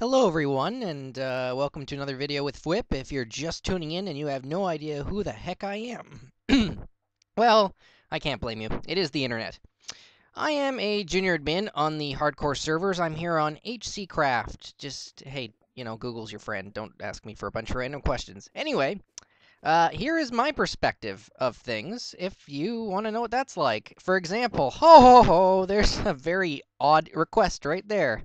Hello everyone, and welcome to another video with Fwip. If you're just tuning in and you have no idea who the heck I am, well, I can't blame you. It is the internet. I am a junior admin on the hardcore servers. I'm here on HC Craft. Just, hey, Google's your friend. Don't ask me for a bunch of random questions. Anyway, here is my perspective of things, if you want to know what that's like. For example, ho ho ho, there's a very odd request right there.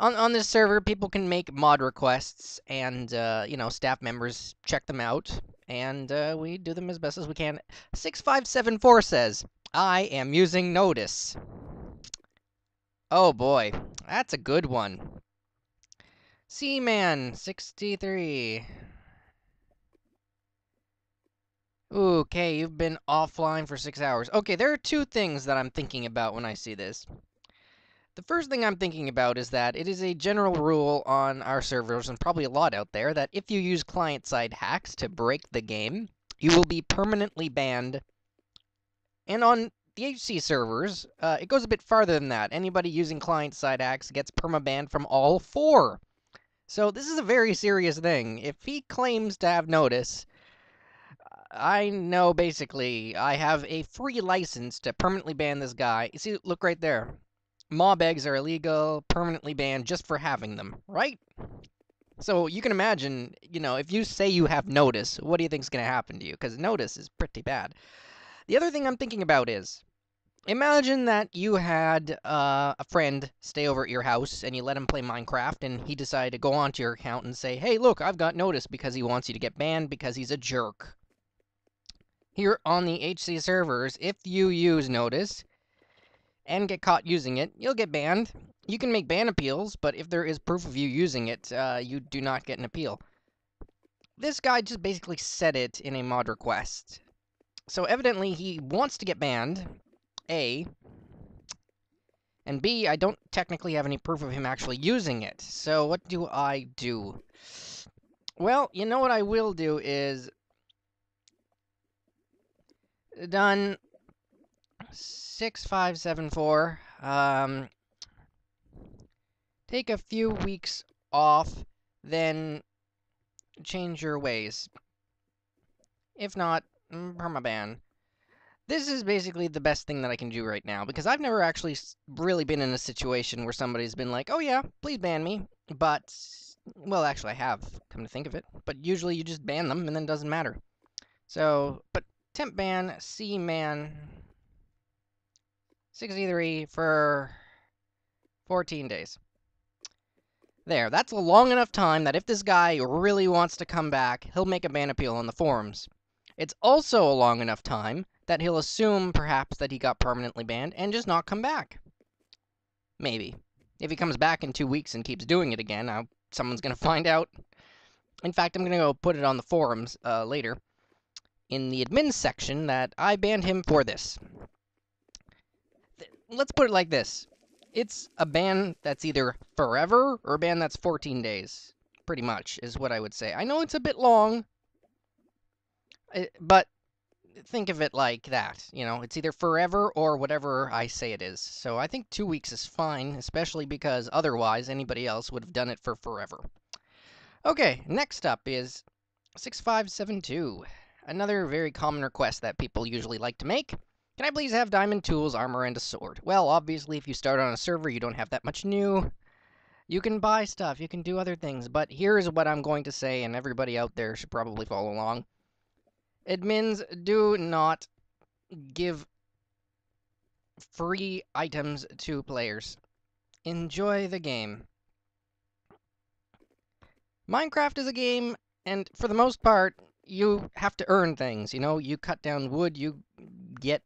On this server, people can make mod requests, and staff members check them out, and we do them as best as we can. 6574 says, "I am using Notice." Oh boy, that's a good one. Seaman 63. Okay, you've been offline for 6 hours. Okay, there are two things that I'm thinking about when I see this. The first thing I'm thinking about is that it is a general rule on our servers, and probably a lot out there, that if you use client-side hacks to break the game, you will be permanently banned. And on the HC servers, it goes a bit farther than that. Anybody using client-side hacks gets permabanned from all four. So this is a very serious thing. If he claims to have notice, I know basically I have a free license to permanently ban this guy. You see, look right there. Mob eggs are illegal, permanently banned just for having them, right? So you can imagine, if you say you have notice, what do you think is going to happen to you? Because notice is pretty bad. The other thing I'm thinking about is, imagine that you had a friend stay over at your house, and you let him play Minecraft, and he decided to go onto your account and say, "Hey, look, I've got notice," because he wants you to get banned because he's a jerk. Here on the HC servers, if you use notice and get caught using it, you'll get banned. You can make ban appeals, but if there is proof of you using it, you do not get an appeal. This guy just basically said it in a mod request. So evidently he wants to get banned, A, and B, I don't technically have any proof of him actually using it. So what do I do? Well, you know what I will do is, done 6574, take a few weeks off, then change your ways. If not, permaban. This is basically the best thing that I can do right now, because I've never actually really been in a situation where somebody's been like, "Oh yeah, please ban me," but, well, actually I have, come to think of it, but usually you just ban them and then it doesn't matter. So, but temp ban C-man 63 for 14 days. There, that's a long enough time that if this guy really wants to come back, he'll make a ban appeal on the forums. It's also a long enough time that he'll assume, perhaps, that he got permanently banned and just not come back. Maybe. If he comes back in 2 weeks and keeps doing it again, someone's going to find out. In fact, I'm going to go put it on the forums later in the admin section that I banned him for this. Let's put it like this. It's a ban that's either forever or a ban that's 14 days. Pretty much, is what I would say. I know it's a bit long, but think of it like that. It's either forever or whatever I say it is. So I think 2 weeks is fine, especially because otherwise anybody else would have done it for forever. Okay, next up is 6572. Another very common request that people usually like to make. Can I please have diamond tools, armor, and a sword? Well, obviously, if you start on a server, you don't have that much new. You can buy stuff, you can do other things, but here's what I'm going to say, and everybody out there should probably follow along. Admins, do not give free items to players. Enjoy the game. Minecraft is a game, and for the most part, you have to earn things. You cut down wood, you get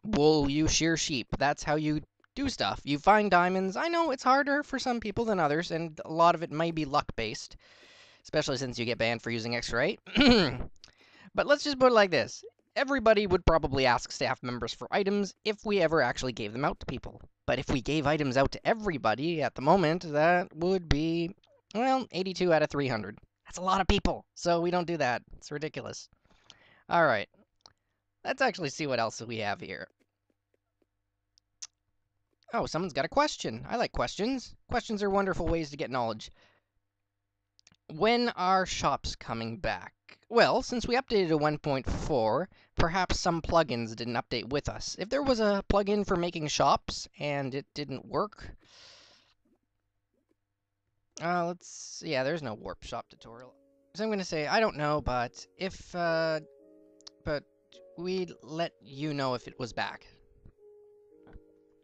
wool, you shear sheep. That's how you do stuff. You find diamonds. I know it's harder for some people than others, and a lot of it may be luck-based, especially since you get banned for using X-ray. But let's just put it like this. Everybody would probably ask staff members for items if we ever actually gave them out to people. But if we gave items out to everybody at the moment, that would be, well, 82 out of 300. That's a lot of people, so we don't do that. It's ridiculous. All right. Let's actually see what else we have here. Oh, someone's got a question. I like questions. Questions are wonderful ways to get knowledge. When are shops coming back? Well, since we updated to 1.4, perhaps some plugins didn't update with us. If there was a plugin for making shops and it didn't work, yeah, there's no warp shop tutorial. So I'm gonna say I don't know, but but we'd let you know if it was back.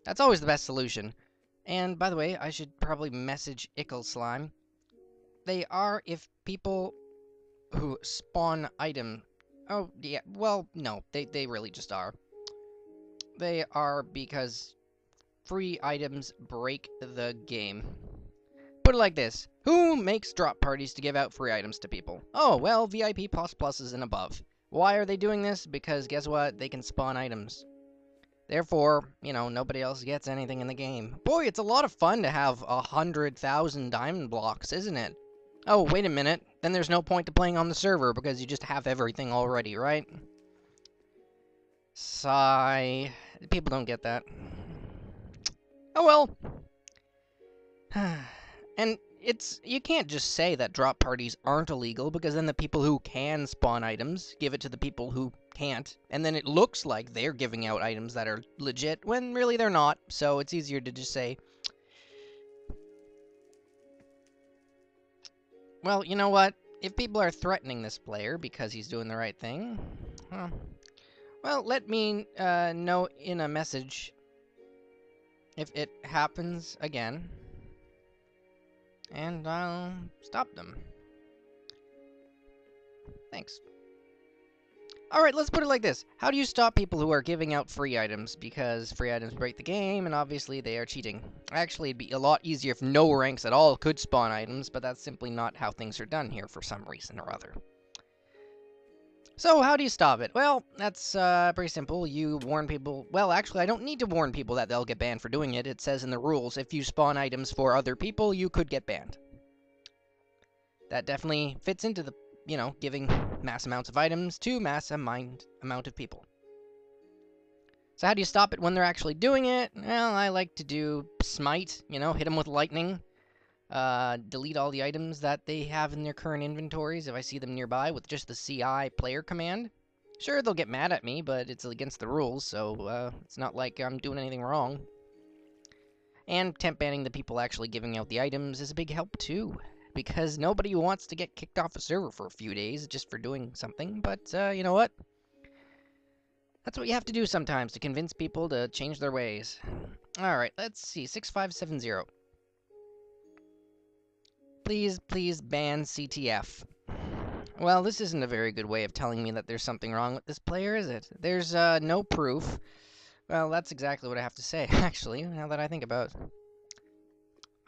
That's always the best solution. And by the way, I should probably message Ickle Slime. They are if people who spawn item. Oh, yeah, well, no, they really just are. They are because free items break the game. Put it like this. Who makes drop parties to give out free items to people? Oh, well, VIP plus pluses and above. Why are they doing this? Because guess what? They can spawn items. Therefore, you know, nobody else gets anything in the game. Boy, it's a lot of fun to have 100,000 diamond blocks, isn't it? Oh, wait a minute. Then there's no point to playing on the server because you just have everything already, right? Sigh. People don't get that. Oh well. And you can't just say that drop parties aren't illegal because then the people who can spawn items give it to the people who can't, and then it looks like they're giving out items that are legit when really they're not, so it's easier to just say, well, you know what? If people are threatening this player because he's doing the right thing, well, let me know in a message if it happens again, and I'll stop them. Thanks. Alright, let's put it like this. How do you stop people who are giving out free items? Because free items break the game, and obviously they are cheating. Actually, it'd be a lot easier if no ranks at all could spawn items, but that's simply not how things are done here for some reason or other. So, how do you stop it? Well, that's pretty simple. You warn people... Well, actually, I don't need to warn people that they'll get banned for doing it. It says in the rules, if you spawn items for other people, you could get banned. That definitely fits into the, you know, giving mass amounts of items to mass amount of people. So how do you stop it when they're actually doing it? Well, I like to do smite, you know, hit them with lightning. Delete all the items that they have in their current inventories if I see them nearby with just the CI player command. Sure, they'll get mad at me, but it's against the rules, so it's not like I'm doing anything wrong. And temp banning the people actually giving out the items is a big help too, because nobody wants to get kicked off a server for a few days just for doing something, but you know what? That's what you have to do sometimes to convince people to change their ways. Alright, let's see, 6570. Please ban CTF. Well, this isn't a very good way of telling me that there's something wrong with this player, is it? There's no proof. Well, that's exactly what I have to say, actually, now that I think about it.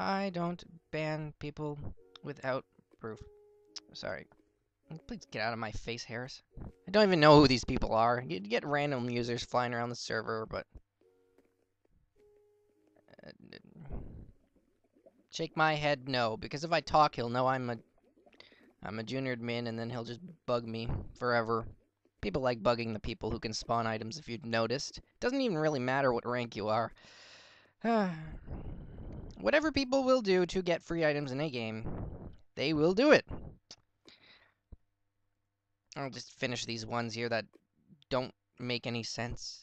I don't ban people without proof. Sorry. Please get out of my face, Harris. I don't even know who these people are. You get random users flying around the server, but... shake my head no, because if I talk, he'll know I'm a junior admin, and then he'll just bug me forever. People like bugging the people who can spawn items, if you've noticed. Doesn't even really matter what rank you are. Whatever people will do to get free items in a game, they will do it. I'll just finish these ones here that don't make any sense.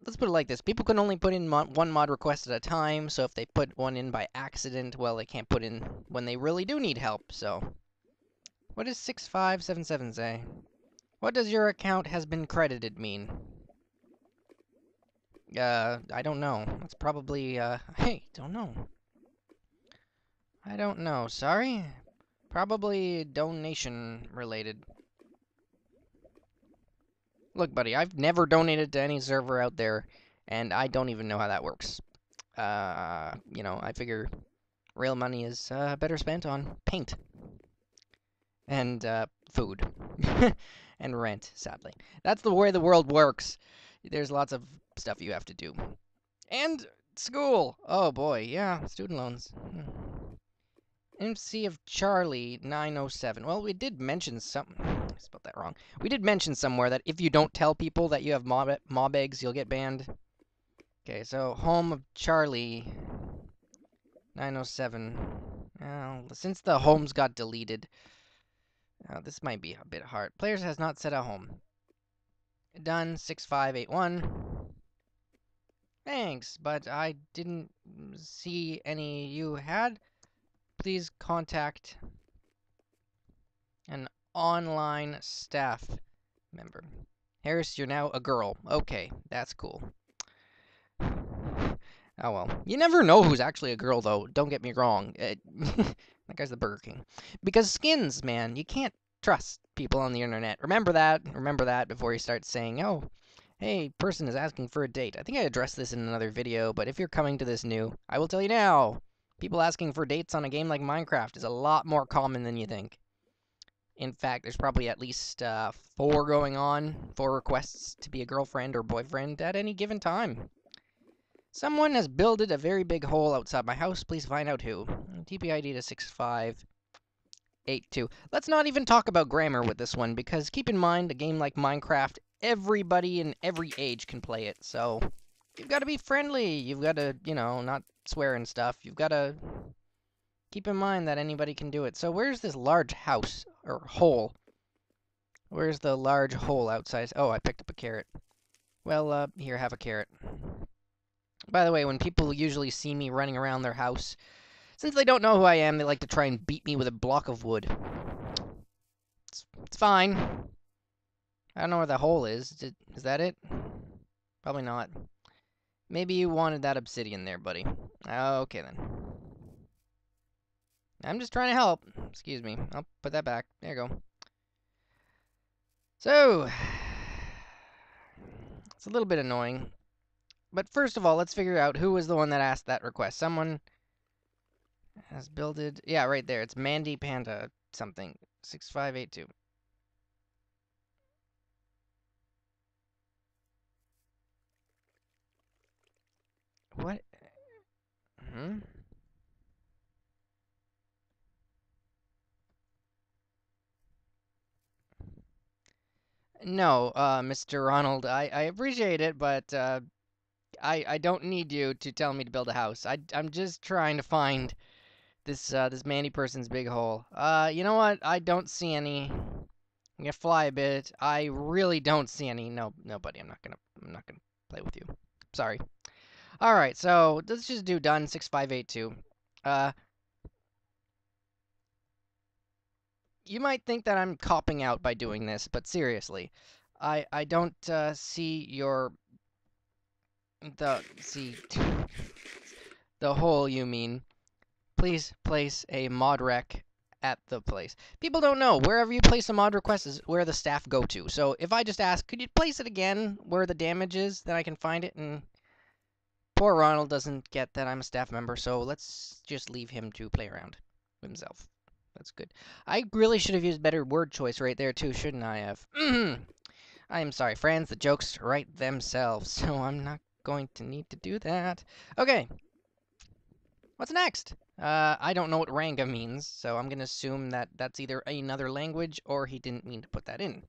Let's put it like this. People can only put in one mod request at a time, so if they put one in by accident, well, they can't put in when they really do need help, so... What does 6577 say? What does your account has been credited mean? I don't know. That's probably, hey, don't know. I don't know, sorry? Probably donation related. Look, buddy, I've never donated to any server out there, and I don't even know how that works. You know, I figure real money is better spent on paint. And food. And rent, sadly. That's the way the world works. There's lots of stuff you have to do. And school! Oh boy, yeah, student loans. MC of Charlie 907. Well, we did mention some... I spelled that wrong. We did mention somewhere that if you don't tell people that you have mob eggs, you'll get banned. Okay, so home of Charlie 907. Well, since the homes got deleted, this might be a bit hard. Players has not set a home. Done 6581. Thanks, but I didn't see any you had. Please contact an online staff member. Harris, you're now a girl. Okay, that's cool. Oh well. You never know who's actually a girl, though. Don't get me wrong. That guy's the Burger King. Because skins, man. You can't trust people on the internet. Remember that. Remember that before you start saying, oh, hey, person is asking for a date. I think I addressed this in another video, but if you're coming to this new, I will tell you now. People asking for dates on a game like Minecraft is a lot more common than you think. In fact, there's probably at least 4 going on, 4 requests to be a girlfriend or boyfriend at any given time. Someone has builded a very big hole outside my house. Please find out who. TP-ID to 6582. Let's not even talk about grammar with this one, because keep in mind, a game like Minecraft, everybody in every age can play it. So you've got to be friendly. You've got to, you know, not swear and stuff. You've got to keep in mind that anybody can do it. So where's this large house, or hole? Where's the large hole outside? Oh, I picked up a carrot. Well, here, have a carrot. By the way, when people usually see me running around their house, since they don't know who I am, they like to try and beat me with a block of wood. It's fine. I don't know where the hole is. Is that it? Probably not. Maybe you wanted that obsidian there, buddy. Okay, then. I'm just trying to help. Excuse me. I'll put that back. There you go. So, it's a little bit annoying. But first of all, let's figure out who was the one that asked that request. Someone has builded... Yeah, right there. It's Mandy Panda something. 6582. What? No, Mr. Ronald, I appreciate it, but I don't need you to tell me to build a house. I'm just trying to find this Mandy person's big hole. You know what? I don't see any. I'm gonna fly a bit. I really don't see any. No, buddy. I'm not gonna play with you. Sorry. All right. So let's just do done 6582. You might think that I'm copping out by doing this, but seriously, I don't see your the hole. You mean? Please place a mod rec at the place. People don't know. Wherever you place a mod request is where the staff go to. So if I just ask, could you place it again where the damage is, then I can find it. And poor Ronald doesn't get that I'm a staff member, so let's just leave him to play around himself. That's good. I really should have used better word choice right there too, shouldn't I have? I am sorry, friends. The jokes write themselves, so I'm not going to need to do that. Okay. What's next? I don't know what ranga means, so I'm going to assume that that's either another language or he didn't mean to put that in.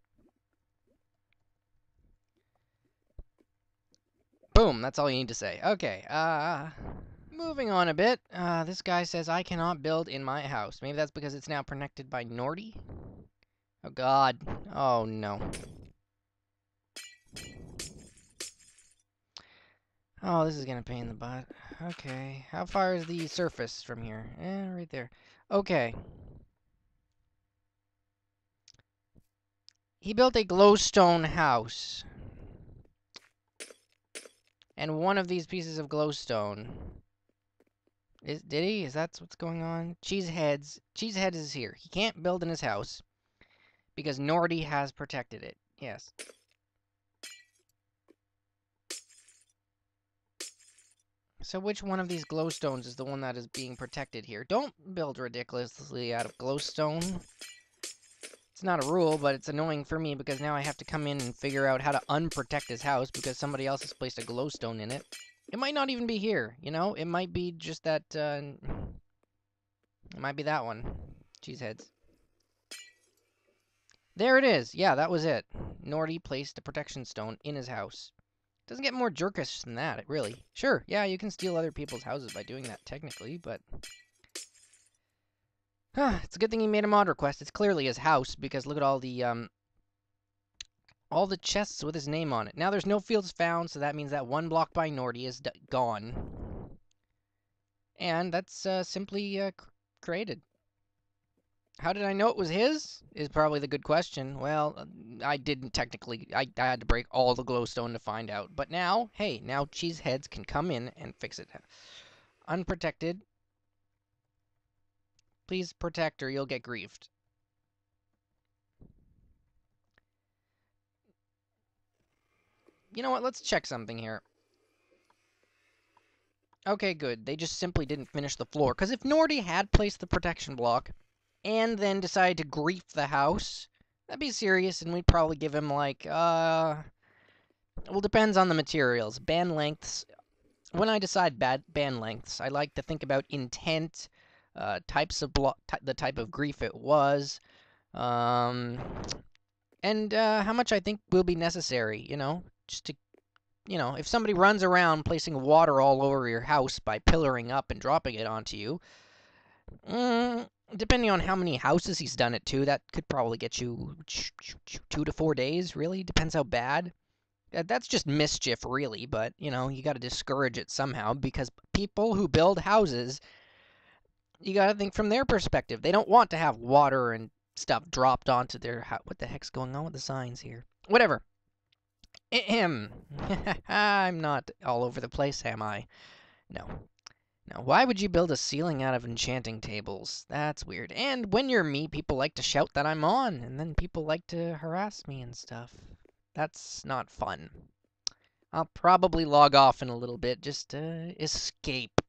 Boom, that's all you need to say. Okay, moving on a bit. This guy says I cannot build in my house. Maybe that's because it's now protected by Nordy? Oh god. Oh no. Oh, this is gonna pain in the butt. Okay, how far is the surface from here? Right there. Okay. He built a glowstone house. And one of these pieces of glowstone... Did he? Is that what's going on? Cheesehead is here. He can't build in his house because Nordy has protected it. Yes. So which one of these glowstones is the one that is being protected here? Don't build ridiculously out of glowstone. It's not a rule, but it's annoying for me because now I have to come in and figure out how to unprotect his house because somebody else has placed a glowstone in it. It might not even be here, you know? It might be just that, it might be that one. Cheeseheads. There it is. Yeah, that was it. Nordy placed a protection stone in his house Doesn't get more jerkish than that, really. Sure, yeah, you can steal other people's houses by doing that, technically, but... It's a good thing he made a mod request. It's clearly his house, because look at all the chests with his name on it. Now there's no fields found, so that means that one block by Nordy is gone. And that's simply created. How did I know it was his? Is probably the good question. Well, I didn't technically. I had to break all the glowstone to find out. But now, hey, now Cheeseheads can come in and fix it. Unprotected. Please protect or you'll get griefed. You know what? Let's check something here. Okay, good. They just simply didn't finish the floor. Because if Nordy had placed the protection block and then decided to grief the house, that'd be serious, and we'd probably give him, like, well, depends on the materials. Band lengths. When I decide band lengths, I like to think about intent, types of the type of grief it was, and how much I think will be necessary, you know, just to, you know, if somebody runs around placing water all over your house by pillaring up and dropping it onto you, depending on how many houses he's done it to, that could probably get you 2 to 4 days, really. Depends how bad. That's just mischief, really, but, you know, you gotta discourage it somehow, because people who build houses, you gotta think from their perspective. They don't want to have water and stuff dropped onto their house. What the heck's going on with the signs here? Whatever. Ahem. I'm not all over the place, am I? No. Now, why would you build a ceiling out of enchanting tables? That's weird. And when you're me, people like to shout that I'm on, and then people like to harass me and stuff. That's not fun. I'll probably log off in a little bit just to escape.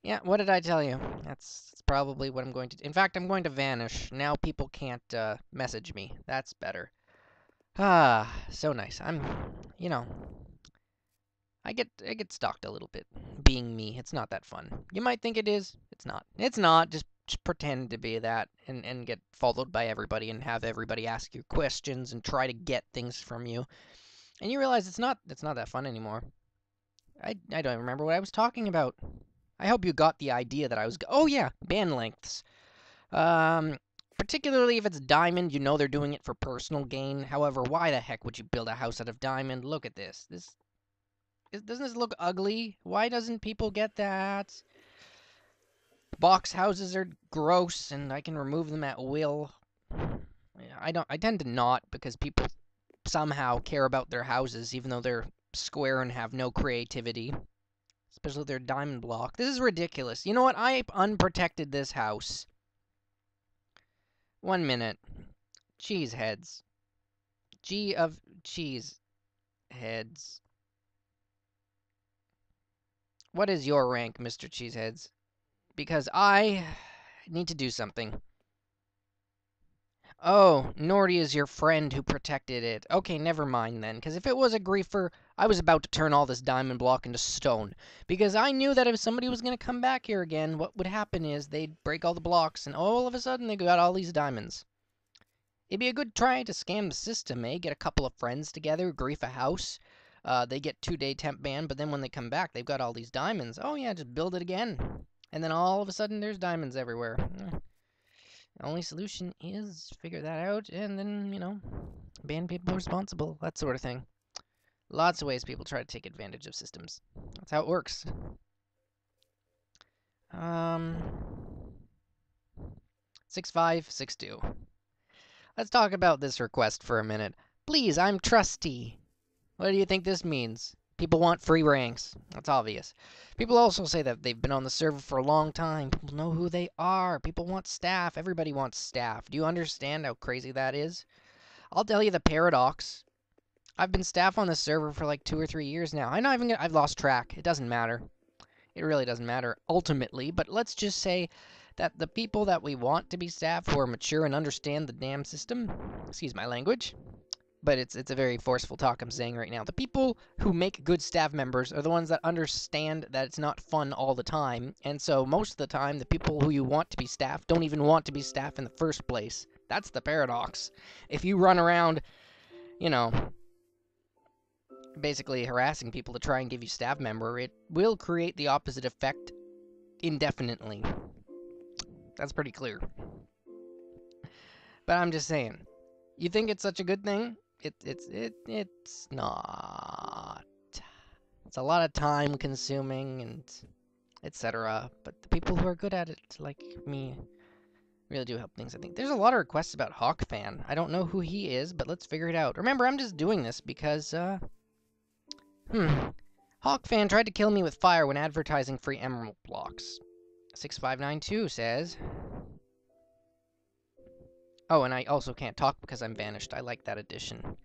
Yeah, what did I tell you? That's probably what I'm going to do. In fact, I'm going to vanish. Now people can't message me. That's better. Ah, so nice. You know, I get stalked a little bit. Being me, it's not that fun. You might think it is. It's not. It's not. Just pretend to be that and get followed by everybody and have everybody ask you questions and try to get things from you. And you realize it's not that fun anymore. I don't remember what I was talking about. I hope you got the idea that I was... Oh, yeah, band lengths. Particularly if it's diamond, you know they're doing it for personal gain. However, why the heck would you build a house out of diamond? Look at this. Doesn't this look ugly? Why doesn't people get that? Box houses are gross, and I can remove them at will. I tend to not, because people somehow care about their houses, even though they're square and have no creativity. Especially their diamond block. This is ridiculous. You know what? I unprotected this house. 1 minute. Cheeseheads. G of cheese heads. What is your rank, Mr. Cheeseheads? Because I need to do something. Oh, Nordy is your friend who protected it. Okay, never mind then, because if it was a griefer, I was about to turn all this diamond block into stone. Because I knew that if somebody was going to come back here again, what would happen is they'd break all the blocks, and all of a sudden they got all these diamonds. It'd be a good try to scam the system, eh? Get a couple of friends together, grief a house. They get 2-day temp ban, but then when they come back, they've got all these diamonds. Oh yeah, just build it again. And then all of a sudden, there's diamonds everywhere. The only solution is figure that out and then, you know, ban people responsible, that sort of thing. Lots of ways people try to take advantage of systems. That's how it works. 6562. Let's talk about this request for a minute. Please, I'm trusty. What do you think this means? People want free ranks. That's obvious. People also say that they've been on the server for a long time. People know who they are. People want staff. Everybody wants staff. Do you understand how crazy that is? I'll tell you the paradox. I've been staff on the server for like 2 or 3 years now. I've lost track. It doesn't matter. It really doesn't matter ultimately, but let's just say that the people that we want to be staff who are mature and understand the damn system, excuse my language, but it's a very forceful talk I'm saying right now. The people who make good staff members are the ones that understand that it's not fun all the time, and so most of the time the people who you want to be staff don't even want to be staff in the first place. That's the paradox. If you run around, you know, basically harassing people to try and give you staff member, it will create the opposite effect indefinitely. That's pretty clear. But I'm just saying, you think it's such a good thing? It's not. It's a lot of time consuming and etc. But the people who are good at it, like me, really do help things, I think. There's a lot of requests about HawkFan. I don't know who he is, but let's figure it out. Remember, I'm just doing this because, HawkFan tried to kill me with fire when advertising free emerald blocks. 6592 says... Oh, and I also can't talk because I'm banished. I like that addition.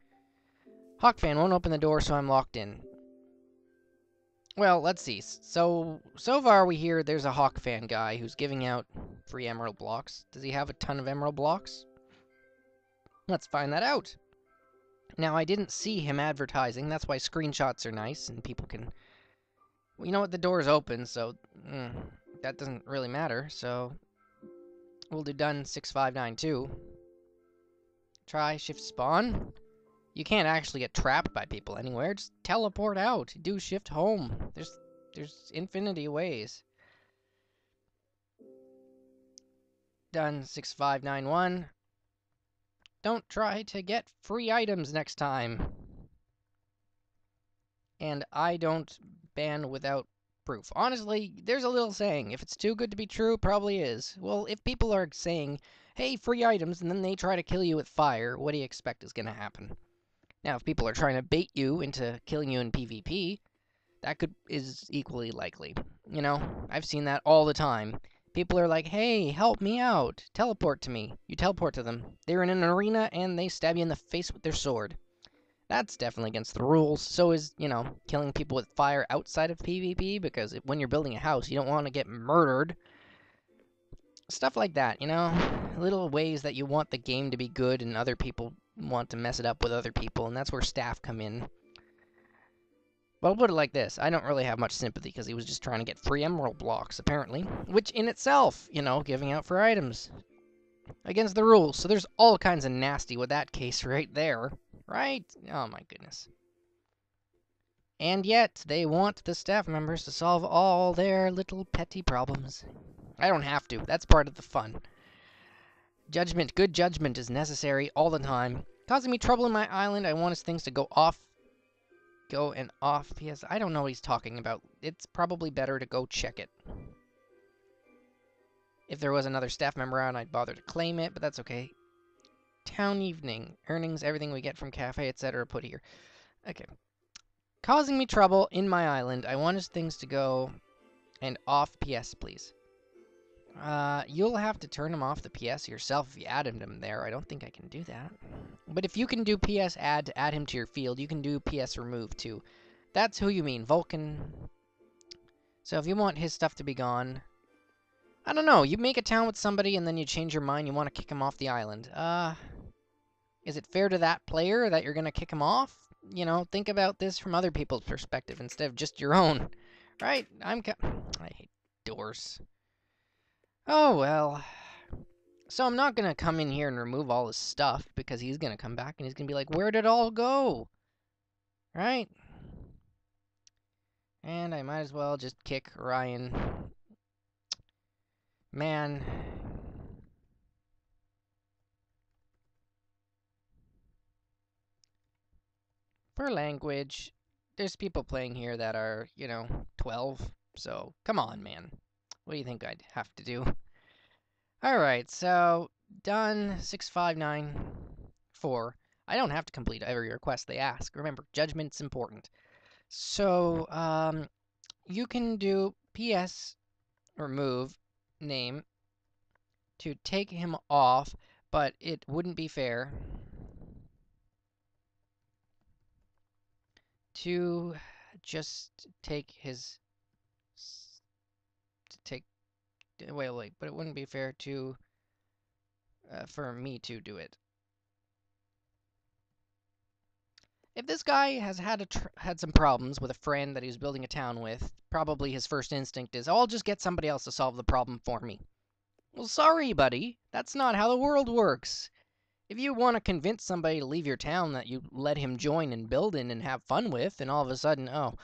HawkFan won't open the door, so I'm locked in. Well, let's see. So far we hear there's a HawkFan guy who's giving out free emerald blocks. Does he have a ton of emerald blocks? Let's find that out. Now, I didn't see him advertising. That's why screenshots are nice, and people can... Well, you know what? The door's open, so... that doesn't really matter, so... We'll do done 6592. Try shift spawn. You can't actually get trapped by people anywhere. Just teleport out. Do shift home. There's infinity ways. Done 6591. Don't try to get free items next time. And I don't ban without proof. Honestly, there's a little saying, if it's too good to be true, probably is. Well, if people are saying, hey, free items, and then they try to kill you with fire, what do you expect is going to happen? Now, if people are trying to bait you into killing you in PvP, that is equally likely. You know, I've seen that all the time. People are like, hey, help me out. Teleport to me. You teleport to them. They're in an arena, and they stab you in the face with their sword. That's definitely against the rules. So is, you know, killing people with fire outside of PvP, because when you're building a house, you don't want to get murdered. Stuff like that, you know? Little ways that you want the game to be good and other people want to mess it up with other people, and that's where staff come in. But I'll put it like this. I don't really have much sympathy, because he was just trying to get free emerald blocks, apparently. Which in itself, you know, giving out for items. Against the rules. So there's all kinds of nasty with that case right there. Right? Oh my goodness. And yet, they want the staff members to solve all their little petty problems. I don't have to. That's part of the fun. Judgment. Good judgment is necessary all the time. Causing me trouble in my island. I want his things to go off. Go and off. Yes, I don't know what he's talking about. It's probably better to go check it. If there was another staff member around, I'd bother to claim it, but that's okay. Town evening. Earnings, everything we get from cafe, etc. put here. Okay. Causing me trouble in my island. I want his things to go and off PS, please. You'll have to turn him off the PS yourself if you add him there. I don't think I can do that. But if you can do PS add to add him to your field, you can do PS remove too. That's who you mean, Vulcan. So if you want his stuff to be gone... I don't know, you make a town with somebody and then you change your mind, you want to kick him off the island. Is it fair to that player that you're going to kick him off? You know, think about this from other people's perspective instead of just your own. Right? I hate doors. Oh, well. So I'm not going to come in here and remove all his stuff, because he's going to come back and he's going to be like, where did it all go? Right? And I might as well just kick Ryan. Man. For language, there's people playing here that are, you know, 12. So, come on, man. What do you think I'd have to do? Alright, so, done 6594. I don't have to complete every request they ask. Remember, judgment's important. So, you can do PS remove name to take him off, but it wouldn't be fair to just take his... Wait, but it wouldn't be fair to... for me to do it. If this guy has had some problems with a friend that he was building a town with, probably his first instinct is, oh, I'll just get somebody else to solve the problem for me. Well, sorry, buddy. That's not how the world works. If you want to convince somebody to leave your town that you let him join and build in and have fun with, and all of a sudden, oh,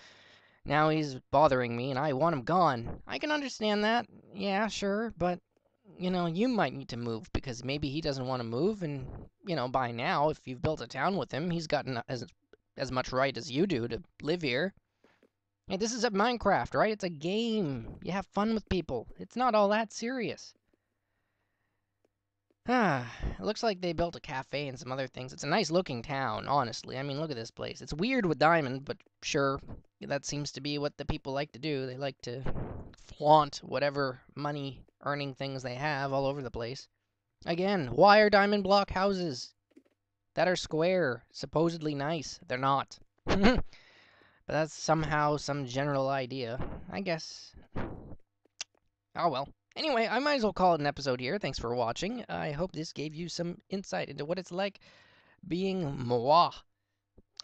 now he's bothering me and I want him gone. I can understand that. Yeah, sure, but you might need to move because maybe he doesn't want to move, and by now, if you've built a town with him, he's gotten as much right as you do to live here. Hey, this is a Minecraft, right? It's a game. You have fun with people. It's not all that serious. It looks like they built a cafe and some other things. It's a nice looking town, honestly. I mean, look at this place. It's weird with Diamond, but sure, that seems to be what the people like to do. They like to flaunt whatever money earning things they have all over the place. Again, why are diamond block houses that are square supposedly nice? They're not. But that's somehow some general idea, I guess. Oh well. Anyway, I might as well call it an episode here. Thanks for watching. I hope this gave you some insight into what it's like being moi.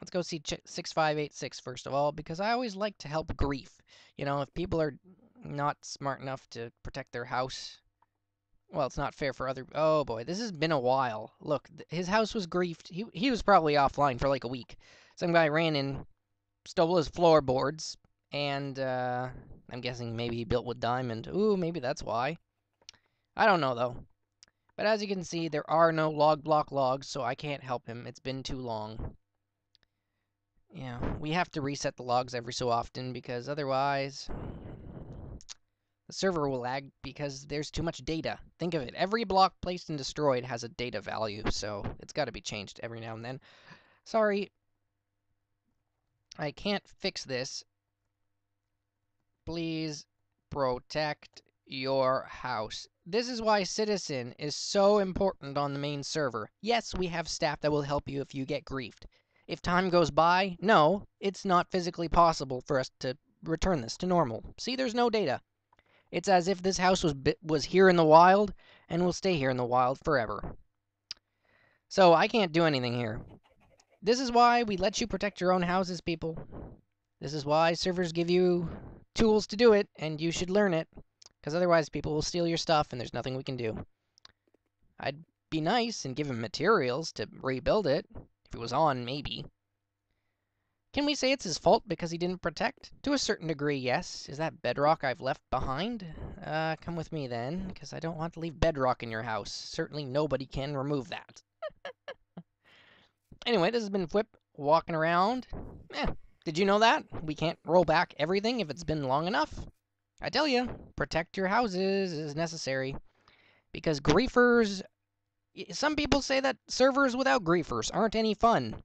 Let's go see 6586 first of all, because I always like to help grief. If people are not smart enough to protect their house, well, it's not fair for other... Oh boy, this has been a while. Look, his house was griefed. He was probably offline for like a week. Some guy ran in, stole his floorboards, and I'm guessing maybe he built with diamond. Ooh, maybe that's why. I don't know, though. But as you can see, there are no log block logs, so I can't help him. It's been too long. Yeah, we have to reset the logs every so often, because otherwise the server will lag because there's too much data. Think of it. Every block placed and destroyed has a data value, so it's got to be changed every now and then. Sorry, I can't fix this. Please protect your house. This is why Citizen is so important on the main server. Yes, we have staff that will help you if you get griefed. If time goes by, no, it's not physically possible for us to return this to normal. See, there's no data. It's as if this house was here in the wild and will stay here in the wild forever. So I can't do anything here. This is why we let you protect your own houses, people. This is why servers give you tools to do it, and you should learn it. Because otherwise people will steal your stuff, and there's nothing we can do. I'd be nice and give him materials to rebuild it. If it was on, maybe. Can we say it's his fault because he didn't protect? To a certain degree, yes. Is that bedrock I've left behind? Come with me then, because I don't want to leave bedrock in your house. Certainly nobody can remove that. Anyway, this has been Flip, walking around. Did you know that? We can't roll back everything if it's been long enough? I tell you, protect your houses is necessary. Because griefers... Some people say that servers without griefers aren't any fun.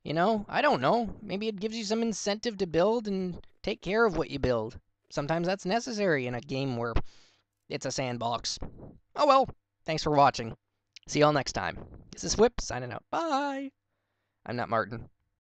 I don't know. Maybe it gives you some incentive to build and take care of what you build. Sometimes that's necessary in a game where it's a sandbox. Oh well, thanks for watching. See y'all next time. This is Whip, signing out. Bye! I'm not Martin.